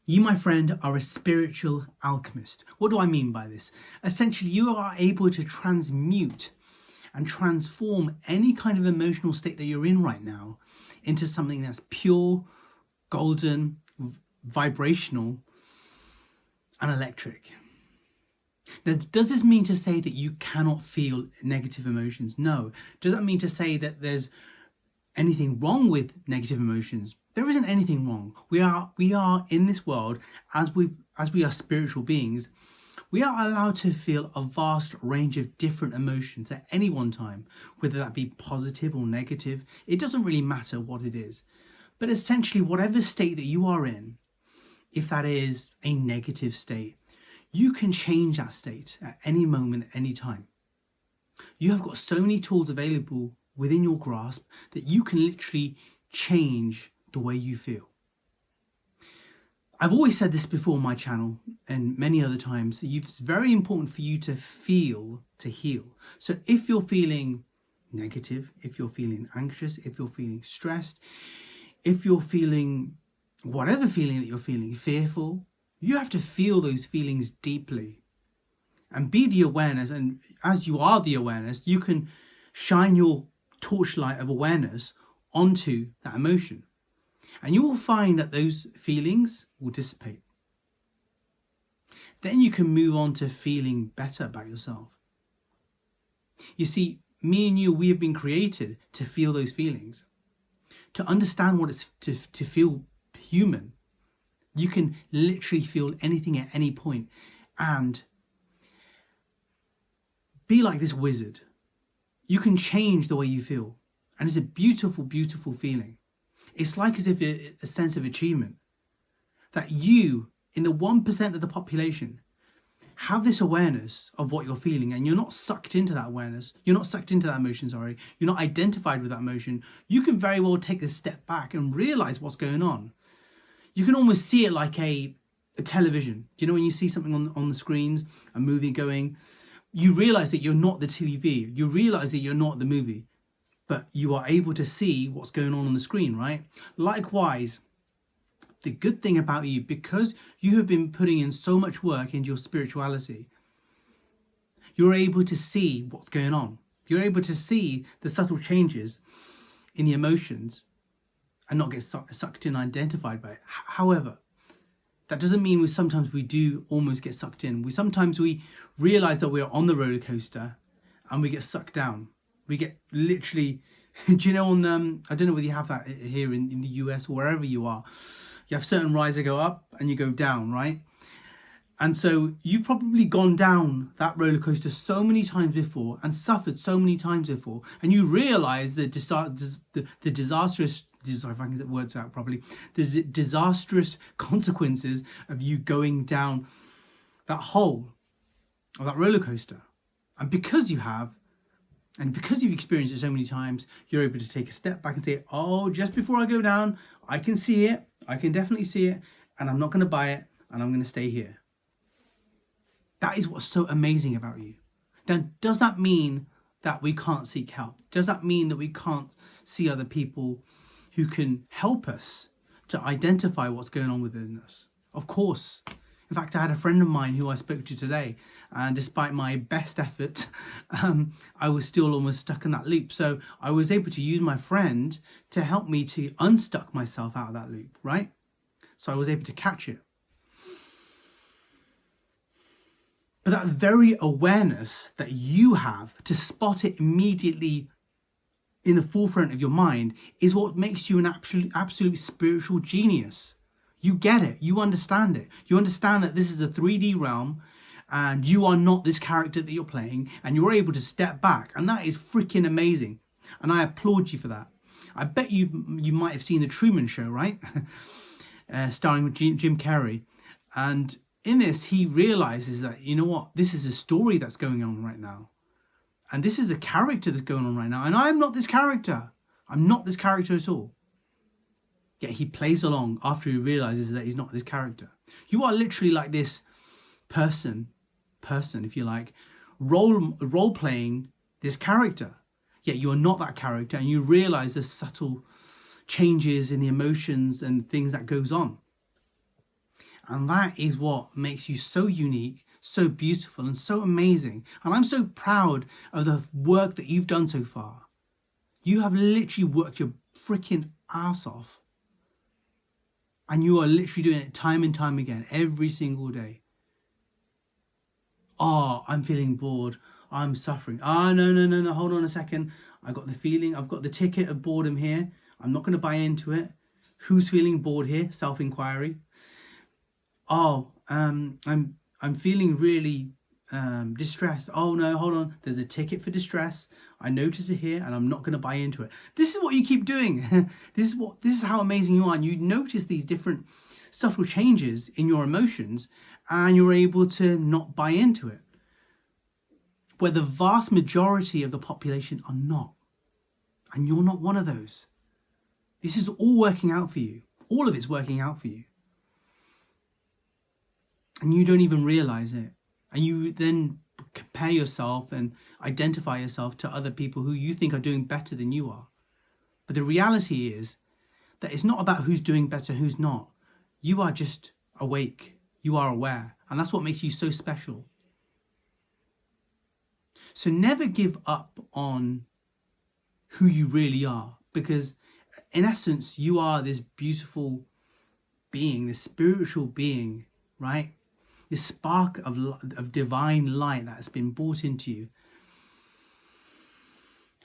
You, my friend, are a spiritual alchemist. What do I mean by this? Essentially, you are able to transmute and transform any kind of emotional state that you're in right now into something that's pure, golden, vibrational, and electric. Now, does this mean to say that you cannot feel negative emotions? No. Does that mean to say that there's anything wrong with negative emotions? There isn't anything wrong. We are in this world, as we are spiritual beings, we are allowed to feel a vast range of different emotions at any one time, whether that be positive or negative. It doesn't really matter what it is. But essentially, whatever state that you are in, if that is a negative state, you can change that state at any moment, any time. You have got so many tools available within your grasp that you can literally change the way you feel. I've always said this before on my channel and many other times, it's very important for you to feel to heal. So if you're feeling negative, if you're feeling anxious, if you're feeling stressed, if you're feeling whatever feeling that you're feeling, fearful, you have to feel those feelings deeply and be the awareness. And as you are the awareness, you can shine your torchlight of awareness onto that emotion. And you will find that those feelings will dissipate. Then you can move on to feeling better about yourself. You see, me and you, we have been created to feel those feelings, to understand what it's to feel human. You can literally feel anything at any point and be like this wizard. You can change the way you feel. And it's a beautiful, beautiful feeling. It's like as if a sense of achievement that you, in the 1% of the population, have this awareness of what you're feeling, and you're not sucked into that awareness. You're not sucked into that emotion, sorry. You're not identified with that emotion. You can very well take a step back and realize what's going on. You can almost see it like a television. Do you know when you see something on the screens, a movie going, you realize that you're not the TV. You realize that you're not the movie, but you are able to see what's going on the screen, right? Likewise, the good thing about you, because you have been putting in so much work into your spirituality, you're able to see what's going on. You're able to see the subtle changes in the emotions and not get sucked in, identified by it. However, that doesn't mean sometimes we do almost get sucked in. Sometimes we realize that we're on the roller coaster and we get sucked down. We get literally, do you know, I don't know whether you have that here in the US or wherever you are. You have certain rides that go up and you go down, right? And so you've probably gone down that roller coaster so many times before and suffered so many times before, and you realize the disastrous, if I can get the words out properly, the disastrous consequences of you going down that hole of that roller coaster. And because you have, and because you've experienced it so many times, you're able to take a step back and say, oh, just before I go down, I can see it. I can definitely see it. And I'm not going to buy it. And I'm going to stay here. That is what's so amazing about you. Then does that mean that we can't seek help? Does that mean that we can't see other people who can help us to identify what's going on within us? Of course. In fact, I had a friend of mine who I spoke to today, and despite my best effort, I was still almost stuck in that loop. So I was able to use my friend to help me to unstuck myself out of that loop, right? So I was able to catch it. But that very awareness that you have to spot it immediately in the forefront of your mind is what makes you an absolute spiritual genius. You get it. You understand it. You understand that this is a 3D realm and you are not this character that you're playing, and you're able to step back. And that is freaking amazing. And I applaud you for that. I bet you might have seen The Truman Show, right? Starring with Jim Carrey. And in this, he realizes that, you know what? This is a story that's going on right now. And this is a character that's going on right now. And I'm not this character. I'm not this character at all. Yet he plays along after he realizes that he's not this character. You are literally like this person, if you like, role playing this character. Yet you're not that character, and you realize the subtle changes in the emotions and things that goes on. And that is what makes you so unique, so beautiful, and so amazing. And I'm so proud of the work that you've done so far. You have literally worked your freaking ass off. And you are literally doing it time and time again, every single day. Oh, I'm feeling bored. I'm suffering. No. Hold on a second. I got the feeling. I've got the ticket of boredom here. I'm not going to buy into it. Who's feeling bored here? Self-inquiry. Oh, I'm feeling really distressed. Oh no, hold on. There's a ticket for distress. I notice it here, and I'm not going to buy into it. This is what you keep doing. This is how amazing you are. And you notice these different subtle changes in your emotions, and you're able to not buy into it. Where the vast majority of the population are not, and you're not one of those. This is all working out for you. All of it's working out for you. And you don't even realize it. And you then compare yourself and identify yourself to other people who you think are doing better than you are. But the reality is that it's not about who's doing better, who's not. You are just awake. You are aware. And that's what makes you so special. So never give up on who you really are, because in essence, you are this beautiful being, this spiritual being, right? This spark of divine light that has been brought into you.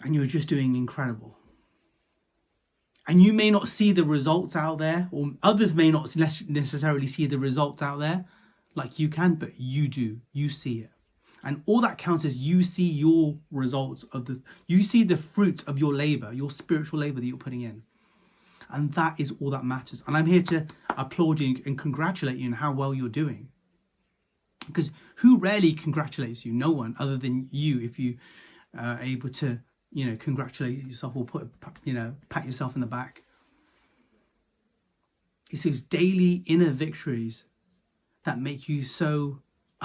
And you're just doing incredible. And you may not see the results out there, or others may not necessarily see the results out there like you can, but you do. You see it. And all that counts is you see your results you see the fruit of your labor, your spiritual labor that you're putting in. And that is all that matters. And I'm here to applaud you and congratulate you on how well you're doing. Because who rarely congratulates you? No one, other than you, if you are able to, congratulate yourself or pat yourself in the back. It's those daily inner victories that make you so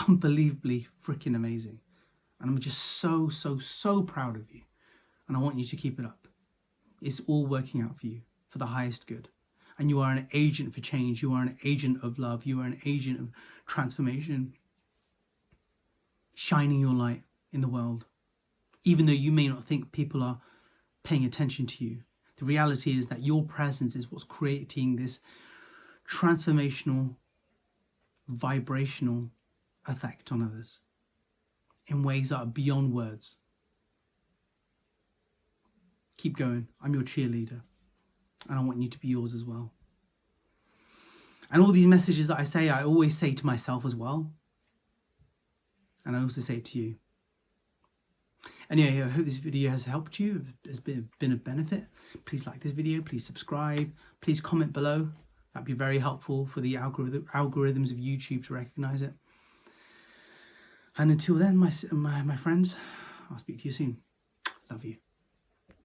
unbelievably freaking amazing. And I'm just so proud of you. And I want you to keep it up. It's all working out for you for the highest good. And you are an agent for change. You are an agent of love. You are an agent of transformation. Shining your light in the world. Even though you may not think people are paying attention to you. The reality is that your presence is what's creating this transformational, vibrational effect on others in ways that are beyond words. Keep going. I'm your cheerleader, and I want you to be yours as well. And all these messages that I say, I always say to myself as well, and I also say it to you. Anyway, I hope this video has helped you, has been of benefit. Please like this video, please subscribe, please comment below. That'd be very helpful for the algorithms of YouTube to recognize it. And until then, my friends, I'll speak to you soon. Love you.